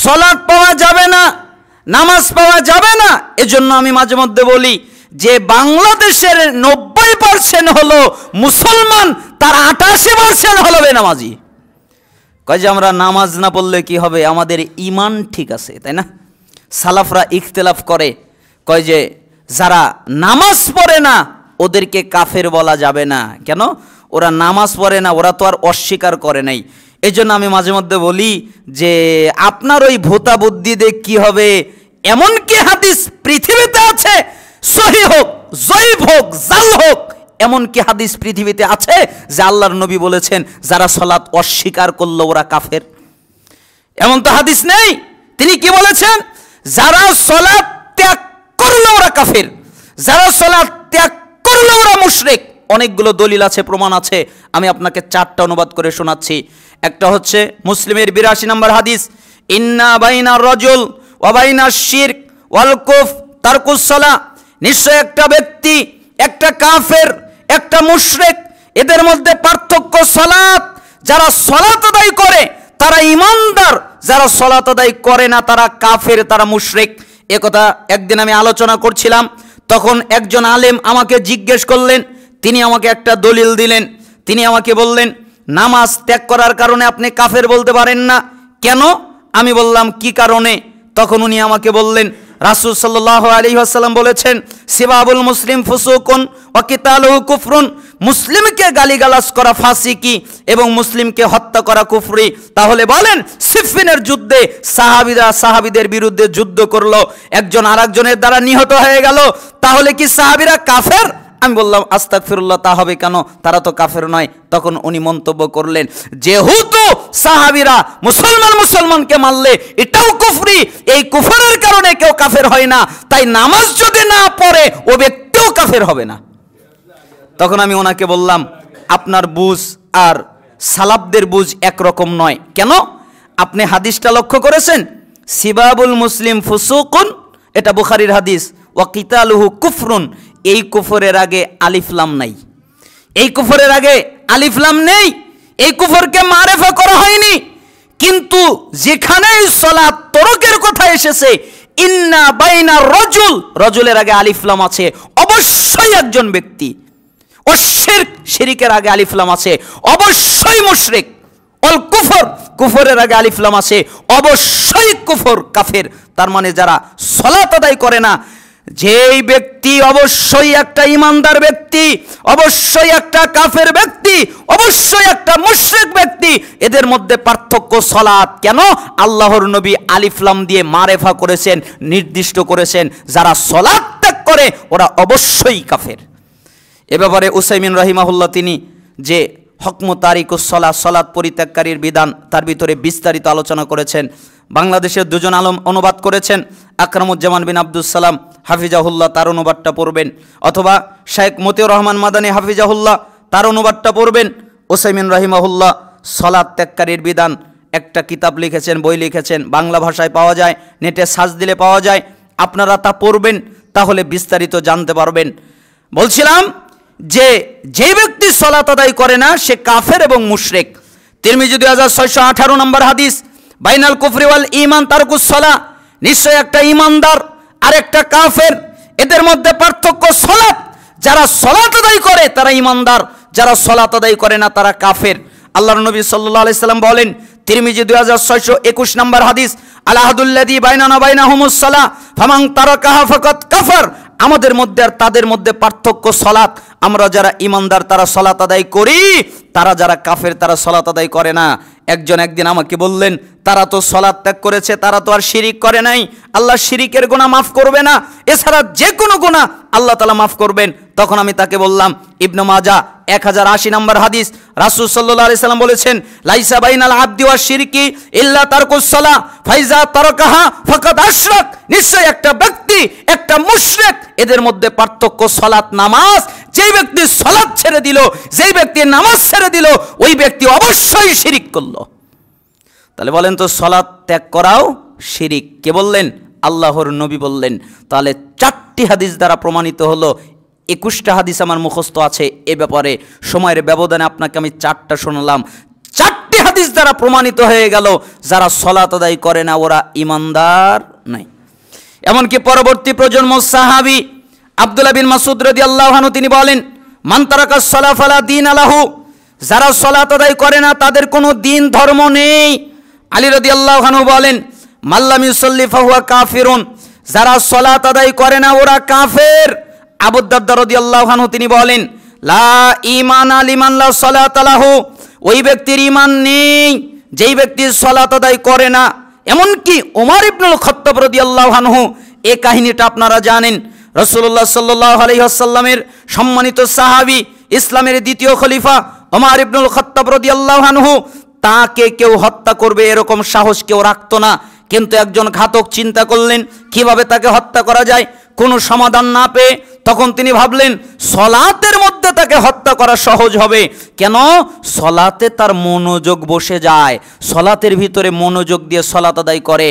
সালাত পাওয়া যাবে না, নামাজ পাওয়া যাবে না। এজন্য আমি মাঝে মধ্যে বলি যে বাংলাদেশের 90% হলো মুসলমান, তার 88% হলো বেনামাজি। কয় যে আমরা নামাজ না পড়লে কি হবে, আমাদের ঈমান ঠিক আছে, তাই না? সালাফরা ইখতিলাফ করে, কয় যে যারা নামাজ পড়ে না ওদেরকে কাফের বলা যাবে না। কেন? ওরা নামাজ পড়ে না, ওরা তো আর অস্বীকার করে নাই। এই জন্য আমি মাঝে মধ্যে বলি যে আপনার ওই ভোতা বুদ্ধি দিয়ে কি হবে, এমন কি হাদিস পৃথিবীতে আছে, সহিহ হোক, জয়ীফ হোক, জাল হোক, এমন কি হাদিস পৃথিবীতে আছে যে আল্লাহর নবী বলেছেন যারা সালাত অস্বীকার করলো ওরা কাফের? এমন তো হাদিস নেই। তিনি কি বলেছেন? যারা সালাত ত্যাগ করলো ওরা কাফের, যারা সালাত ত্যাগ করলো ওরা মুশরিক। অনেকগুলো দলিল আছে, প্রমাণ আছে। আমি আপনাকে 4টা অনুবাদ করে শোনাচ্ছি। একটা হচ্ছে মুসলিমের 82 নম্বর হাদিস, ইন্না বাইনা রাজুল ওয়া বাইনা শিরক ওয়াল কুফর তারকুস সালাহ। নিশ্চয় একটা ব্যক্তি, একটা কাফের, একটা মুশরিক, এদের মধ্যে পার্থক্য সালাত। যারা সালাত আদায় করে তারা ঈমানদার, যারা সালাত আদায় করে না তারা কাফের, তারা মুশরিক। একথা একদিন আমি আলোচনা করছিলাম, তখন একজন আলেম আমাকে জিজ্ঞেস করলেন, তিনি আমাকে একটা দলিল দিলেন। তিনি আমাকে বললেন, নামাজ ত্যাগ করার কারণে আপনি কাফের বলতে পারেন না, কেন? আমি বললাম কি কারণে? তখন উনি আমাকে বললেন, রাসূল সাল্লাল্লাহু আলাইহি ওয়াসাল্লাম বলেছেন, সিবাবুল মুসলিম ফুসুকুন ওয়া কিতালুহু কুফরুন। মুসলিমকে গালিগালাজ করা ফাসিকি এবং মুসলিমকে হত্যা করা কুফরি। তাহলে বলেন, সিফিনের যুদ্ধে সাহাবীদের বিরুদ্ধে যুদ্ধ করলো, একজন আরেকজনের দ্বারা নিহত হয়ে গেল, তাহলে কি সাহাবীরা কাফের? আমি বললাম আস্তাগফিরুল্লাহ, তা হবে কেন, তারা তো কাফের নয়। তখন উনি মন্তব্য করলেন, যেহেতু সাহাবীরা মুসলমানকে মারলে এটাও কুফরি, এই কুফরের কারণে কেউ কাফের হয় না, তাই নামাজ যদি না পড়ে ও ব্যক্তিও কাফের হবে না। তখন আমি ওনাকে বললাম, আপনার বুঝ আর সালাফদের বুঝ একরকম নয়। কেন? আপনি হাদিসটা লক্ষ্য করেছেন, সিবাবুল মুসলিম ফুসুকুন, এটা বুখারীর হাদিস, ওয়া কিতালুহু কুফরুন। এই কুফরের আগে আলিফ লাম নাই, এই কুফরের আগে আলিফ লাম নেই, এই কুফরকে মারেফা করা হয়নি। কিন্তু যেখানে সালাত তরকের কথা এসেছে, ইন্না বাইনা রাজুল, রাজুলের আগে আলিফ লাম আছে, অবশ্যই একজন ব্যক্তি। ও শিরক, শিরকের আগে আলিফ লাম আছে, অবশ্যই মুশরিক। অল কুফর, কুফরের আগে আলিফ লাম আছে, অবশ্যই কুফর, কাফের। তার মানে যারা সালাত আদায় করে না, যেই ব্যক্তি অবশ্যই একটা ঈমানদার ব্যক্তি, অবশ্যই একটা কাফের ব্যক্তি, অবশ্যই একটা মুশরিক ব্যক্তি। এদের মধ্যে পার্থক্য সালাত। কেন? আল্লাহর নবী আলিফ লাম দিয়ে মারেফা করেছেন, নির্দিষ্ট করেছেন, যারা সালাত ত্যাগ করে ওরা অবশ্যই কাফের। এ ব্যাপারে উসাইমিন রাহিমাহুল্লাহ তিনি যে হকমু তারিকুস সালাত, সালাত পরিত্যাগকারীর বিধান, তার ভিতরে বিস্তারিত আলোচনা করেছেন। বাংলাদেশের দুজন আলম অনুবাদ করেছেন, আকরামুজ্জামান বিন আব্দুস সালাম হাফিজাহুল্লাহ, তার অনুবাদটা পড়বেন, অথবা শেখ মতিউর রহমান মাদানী হাফিজাহুল্লাহ, তার অনুবাদটা পড়বেন। উসাইমিন রাহিমাহুল্লাহ সালাত ত্যাগকারীর বিধান একটা কিতাব লিখেছেন, বই লিখেছেন, বাংলা ভাষায় পাওয়া যায়, নেটে সার্চ দিলে পাওয়া যায়। আপনারা তা পড়বেন, তাহলে বিস্তারিত জানতে পারবেন। বলছিলাম যে যে ব্যক্তি সালাত আদায় করে না সে কাফের এবং মুশরিক। তিরমিজি 2618 নম্বর হাদিস, বাইনাল কুফরি ওয়াল ঈমান তারকুস সালাহ। নিশ্চয় একটা ঈমানদার আর একটা কাফের, এদের মধ্যে পার্থক্য সালাত। যারা সালাত আদায় করে তারা ঈমানদার, যারা সালাত আদায় করে না তারা কাফের। আল্লাহর নবী সাল্লাল্লাহু আলাইহি সাল্লাম বলেন, তিরমিজি 2621 নম্বর হাদিস, আল আহাদুল্লাযী বাইনানা বাইনাহুমুস সালাহ ফামান তারাকাহা ফাকাদ কাফার। আমাদের মধ্যে আর তাদের মধ্যে পার্থক্য সালাত। আমরা যারা ঈমানদার তারা সালাত আদায় করি, তারা যারা কাফের তারা সালাত আদায় করে না। একজন একদিন আমাকে বললেন, তারা তো সালাত ত্যাগ করেছে, তারা তো আর শিরিক করে নাই, আল্লাহ শিরিকের গুনাহ মাফ করবে না, এছাড়া যে কোনো গুনাহ আল্লাহ তাআলা মাফ করবেন। তখন আমি তাকে বললাম, ইবনে মাজাহ 1080 নম্বর হাদিস, রাসূল সাল্লাল্লাহু আলাইহি সাল্লাম বলেছেন, লাইসা বাইনাল আবদি ওয়াশ শিরকি ইল্লা তারকুস সালাহ ফাইজা তারাকাহা ফাকাদ আশরাক। নিশ্চয় একটা ব্যক্তি, একটা মুশরিক, এদের মধ্যে পার্থক্য সালাত, নামাজ। যেই ব্যক্তি সালাত ছেড়ে দিল, যেই ব্যক্তি নামাজ ছেড়ে দিল, ওই ব্যক্তি অবশ্যই শিরিক করলো। তাহলে বলেন তো, সালাত ত্যাগ করাও শিরিক? কে বললেন? আল্লাহর নবী বললেন। তাহলে 4টি হাদিস দ্বারা প্রমাণিত হলো। 21টা হাদিস আমার মুখস্থ আছে। এ ব্যাপারে সময়ের ব্যবধানে আপনাকে আমি 4টা শোনালাম। চারটি হাদিস দ্বারা প্রমাণিত হয়ে গেল যারা সালাত আদায় করে না ওরা ঈমানদার নাই। এমনকি পরবর্তী প্রজন্ম সাহাবী আব্দুল্লাহ বিন মাসউদ রাদিয়াল্লাহু আনহু তিনি বলেন, মান তারাকাস সালাহ ফালা দীন লাহু, যারা সালাত আদায় করে না তাদের কোনো দিন ধর্ম নেই। আলী রাদিয়াল্লাহু আনহু বলেন, মাল্লাম ইউসাল্লি ফাহুয়া কাফিরুন, যারা সালাত আদায় করে না ওরা কাফের। আবু দারদা রাদিয়াল্লাহু আনহু তিনি বলেন, লা ঈমানা লিমান লা সালাতা লাহু, ওই ব্যক্তির ঈমান নেই যেই ব্যক্তি সালাত আদায় করে না। এমনকি ওমর ইবনুল খাত্তাব রাদিয়াল্লাহু আনহু, এই কাহিনীটা আপনারা জানেন, রাসূলুল্লাহ সাল্লাল্লাহু আলাইহি ওয়াসাল্লামের সম্মানিত সাহাবী, ইসলামের দ্বিতীয় খলিফা ওমর ইবনুল খাত্তাব রাদিয়াল্লাহু আনহু, তাকে কেউ হত্যা করবে এরকম সাহস কেউ রাখতো না। কিন্তু একজন ঘাতক চিন্তা করলেন কিভাবে তাকে হত্যা করা যায়, কোনো সমাধান না পেয়ে তখন তিনি ভাবলেন সলাতের মধ্যে তাকে হত্যা করা সহজ হবে। কেন? সলাতে তার মনোযোগ বসে যায়, সলাতের ভিতরে মনোযোগ দিয়ে সলাত আদায় করে।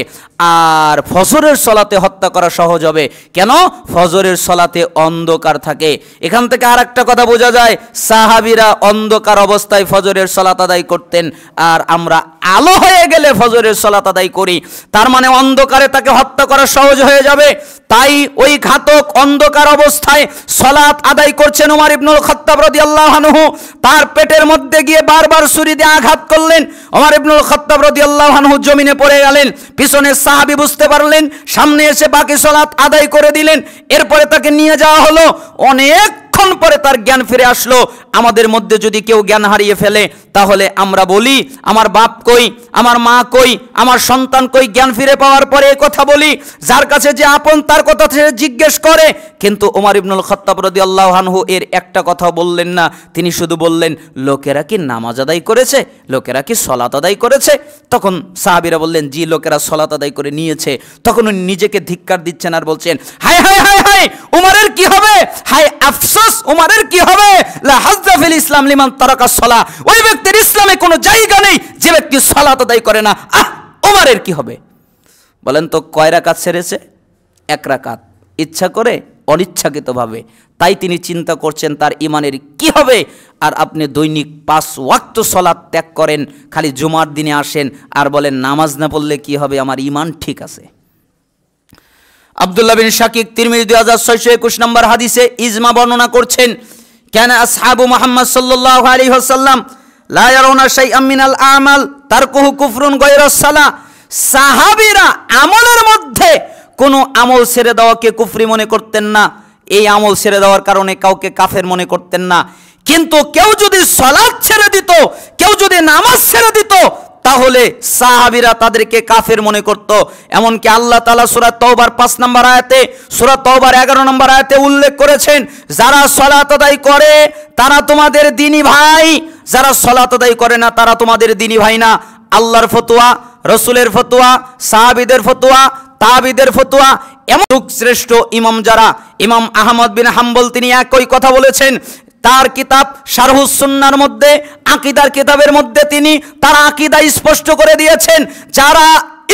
আর ফজরের সলাতে হত্যা করা সহজ হবে। কেন? ফজরের সলাতে অন্ধকার থাকে। এখান থেকে আর একটা কথা বোঝা যায়, সাহাবীরা অন্ধকার অবস্থায় ফজরের সলাত আদায় করতেন, আর আমরা আলো হয়ে গেলে ফজরের সলাত আদায় করি। তার মানে অন্ধকারে তাকে হত্যা করা সহজ হয়ে যাবে। তাই ওই ঘাতক অন্ধকার অবস্থায় সলাত আদায় করছেন ওমর ইবনুল খাত্তাব রাদিয়াল্লাহু আনহু, তার পেটের মধ্যে গিয়ে বারবার ছুরি দিয়ে আঘাত করলেন। ওমর ইবনুল খাত্তাব রাদিয়াল্লাহু আনহু জমিনে পড়ে গেলেন। পিছনে সাহাবী বুঝতে পারলেন, সামনে এসে বাকি সলাত আদায় করে দিলেন। এরপরে তাকে নিয়ে যাওয়া হলো। অনেকক্ষণ পরে তার জ্ঞান ফিরে আসলো। আমাদের মধ্যে যদি কেউ জ্ঞান হারিয়ে ফেলে তাহলে আমরা বলি আমার বাপ কই, আমার মা কই, আমার সন্তান কই। জ্ঞান ফিরে পাওয়ার পরে এই কথা বলি, যার কাছে যে আপন তার কথা সে জিজ্ঞেস করে। কিন্তু ওমর ইবনুল খাত্তাব রাদিয়াল্লাহু আনহু এর একটা কথা বললেন না, তিনি শুধু বললেন লোকেরা কি নামাজ আদায় করেছে, লোকেরা কি সলাত আদায় করেছে? তখন সাহাবীরা বললেন জি, লোকেরা সলাত আদায় করে নিয়েছে। তখন উনি নিজেকে ধিক্কার দিচ্ছেন আর বলছেন হায় হায় হায় হায়, উমরের কি হবে, হায় আফসোস উমরের কি হবে, লা হাজ্জা ফিল ইসলাম লিমান তারাকাস সালাহ, ওই ব্যক্তির ইসলামে কোনো জায়গা নেই যে ব্যক্তি সালাত আদায় করে না। উমরের কি হবে? বলেন তো কয় রাকাত ছেড়েছে? 1 রাকাত, ইচ্ছা করে অনিচ্ছাকৃতভাবে। তাই তিনি চিন্তা করছেন তার ইমানের কি হবে। আর আপনি দৈনিক 5 ওয়াক্ত সলাত ত্যাগ করেন, খালি জুমার দিনে আসেন আর বলেন নামাজ না পড়লে কি হবে, আমার ইমান ঠিক আছে। আব্দুল্লাহ বিন শাকিক তিরমিজি 2621 নম্বর হাদিসে ইজমা বর্ণনা করছেন, কানা আসহাবু মুহাম্মদ সাল্লাল্লাহু আলাইহি ওয়াসাল্লাম লা ইয়ারাউনা শাইআম মিনাল আমাল তারকুহু কুফরুন গায়রাস সালাহ, সাহাবীরা আমলের মধ্যে কোনো আমল ছেড়ে দেওয়াকে কুফরি মনে করতেন না। এই আমল ছেড়ে দেওয়ার কারণে কাউকে কাফের মনে করতেন না। কিন্তু কেউ যদি সালাত ছেড়ে দিত, কেউ যদি নামাজ ছেড়ে দিত, তাহলে সাহাবীরা তাদেরকে কাফের মনে করত। এমনকি আল্লাহ তাআলা সূরা তাওবার 5 নম্বর আয়াতে, সূরা তাওবার 11 নম্বর আয়াতে উল্লেখ করেছেন, যারা সালাত আদায় করে তারা তোমাদের দ্বীনি ভাই, যারা সালাত আদায় করে না তারা তোমাদের দ্বীনি ভাই না। আল্লাহর ফতোয়া, রাসূলের ফতোয়া, সাহাবীদের ফতোয়া, তাবিদের ফতোয়া, এমন শ্রেষ্ঠ ইমাম যারা, ইমাম আহমদ বিন হাম্বল তিনি একই কথা বলেছেন। তার কিতাব শারহুস সুন্নাহর মধ্যে, আকীদার কিতাবের মধ্যে তিনি তার আকীদা স্পষ্ট করে দিয়েছেন, যারা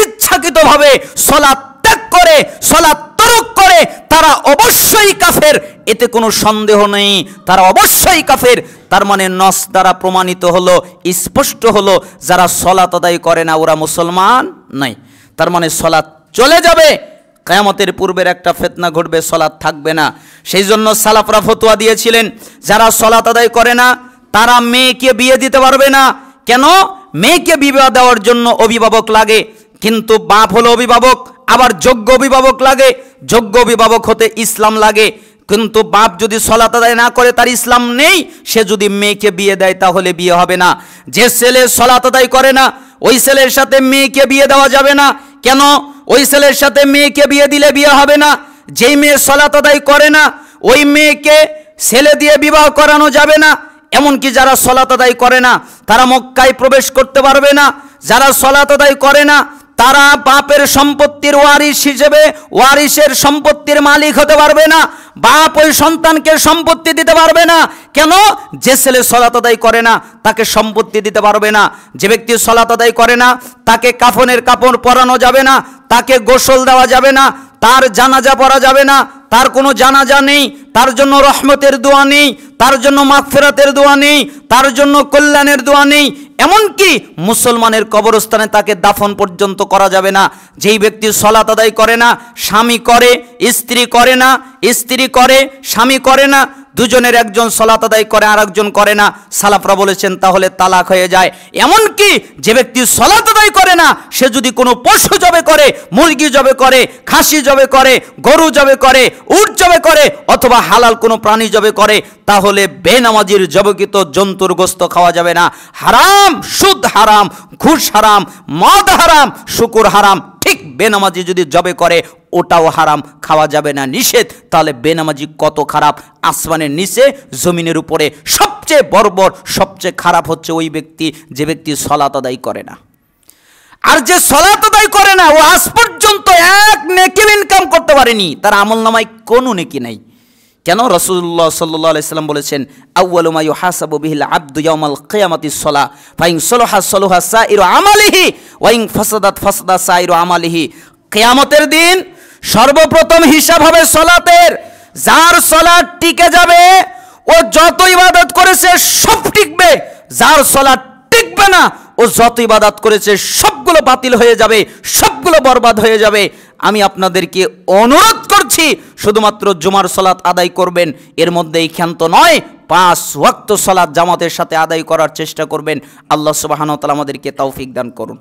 ইচ্ছাকৃতভাবে সালাত ত্যাগ করে, সালাত তরক করে, তারা অবশ্যই কাফের, এতে কোনো সন্দেহ নেই, তারা অবশ্যই কাফের। তার মানে নস দ্বারা প্রমাণিত হলো, স্পষ্ট হলো, যারা সালাত আদায় করে না ওরা মুসলমান নাই। তার মানে সালাত চলে যাবে, কিয়ামতের পূর্বের একটা ফিতনা ঘটবে, সালাত থাকবে না। সেই জন্য সালাফরা ফতোয়া দিয়েছিলেন যারা সালাত আদায় করে না তারা মেয়েকে বিয়ে দিতে পারবে না। কেন? মেয়েকে বিবাহ দেওয়ার জন্য অভিভাবক লাগে, কিন্তু বাপ হলো অভিভাবক, আবার যোগ্য অভিভাবক লাগে। যোগ্য অভিভাবক হতে ইসলাম লাগে, কিন্তু বাপ যদি সালাত আদায় না করে, তার ইসলাম নেই, সে যদি মেয়েকে বিয়ে দেয় তাহলে বিয়ে হবে না। যে ছেলে সালাত আদায় করে না ওই ছেলের সাথে মেয়েকে বিয়ে দেওয়া যাবে না। কেন? ওই ছেলের সাথে মেয়েকে বিয়ে দিলে বিয়ে হবে না। যেই মেয়ে সালাত আদায় করে না ওই মেয়েকে ছেলে দিয়ে বিবাহ করানো যাবে না। এমনকি যারা সালাত আদায় করে না তারা মক্কায় প্রবেশ করতে পারবে না। যারা সালাত আদায় করে না তারা বাপের সম্পত্তির ওয়ারিশ হিসেবে ওয়ারিশের সম্পত্তির মালিক হতে পারবে না। বাপ ওই সন্তানকে সম্পত্তি দিতে পারবে না। কেন? যে ছেলে সালাত আদায় করে না তাকে সম্পত্তি দিতে পারবে না। যে ব্যক্তি সালাত আদায় করে না তাকে কাফনের কাপড় পরানো যাবে না, তাকে গোসল দেওয়া যাবে না, তার জানাজা পড়া যাবে না, তার কোনো জানাজা নেই, তার জন্য রহমতের দোয়া নেই, তার জন্য মাগফিরাতের দোয়া নেই, তার জন্য কল্যাণের দোয়া নেই। এমনকি মুসলমানের কবরস্থানে তাকে দাফন পর্যন্ত করা যাবে না। যেই ব্যক্তি সালাত আদায় করে না, স্বামী করে, স্ত্রী করে না, স্ত্রী করে, স্বামী করে না, দুজনের একজন সালাত আদায় করে আর একজন করে না, সালাফরা বলেছেন তাহলে তালাক হয়ে যায়। এমনকি যে ব্যক্তি সালাত আদায় করে না, সে যদি কোনো পশু জবে করে, মুরগি জবে করে, খাসি জবে করে, গরু জবে করে, উট জবে করে, অথবা হালাল কোনো প্রাণী জবে করে, তাহলে বেনামাজির জবকিত জন্তুর গোস্ত খাওয়া যাবে না। হারাম, সুদ হারাম, ঘুষ হারাম, মদ হারাম, শুকুর হারাম। ঠিক বেনামাজি যদি জবে করে ওটাও হারাম, খাওয়া যাবে না, নিষেধ। তাহলে বেনামাজি কত খারাপ! আসমানের নিচে জমিনের উপরে সবচেয়ে বর্বর, সবচেয়ে খারাপ হচ্ছে ওই ব্যক্তি যে ব্যক্তি সালাত আদায় করে না। আর যে সালাত আদায় করে না, ও আজ পর্যন্ত এক নেকি ইনকাম করতে পারেনি, তার আমলনামায় কোনো নেকি নাই। কেন? রাসূলুল্লাহ সাল্লাল্লাহু আলাইহি সাল্লাম বলেছেন, আউয়ালু মা ইউহাসাবু বিহিল আবদু ইয়াউমাল কিয়ামাতিস সালাহ, ফাইন সালাহা সালাহা সাইরু আমালিহি ওয়া ইন ফাসাদাত ফাসাদা সাইরু আমালিহি। কিয়ামতের দিন সর্বপ্রথম হিসাব হবে সালাতের। যার সালাত টিকে যাবে, ও যত ইবাদত করেছে সব টিকবে। যার সালাত টিকবে না, ও যত ইবাদত করেছে সবগুলো বাতিল হয়ে যাবে, সবগুলো বরবাদ হয়ে যাবে। আমি আপনাদেরকে অনুরোধ করছি, শুধুমাত্র জুমার সালাত আদায় করবেন, এর মধ্যেই ক্ষান্ত নয়, 5 ওয়াক্ত সালাত জামাতের সাথে আদায় করার চেষ্টা করবেন। আল্লাহ সুবহানাহু ওয়া তাআলা আমাদেরকে তৌফিক দান করুন।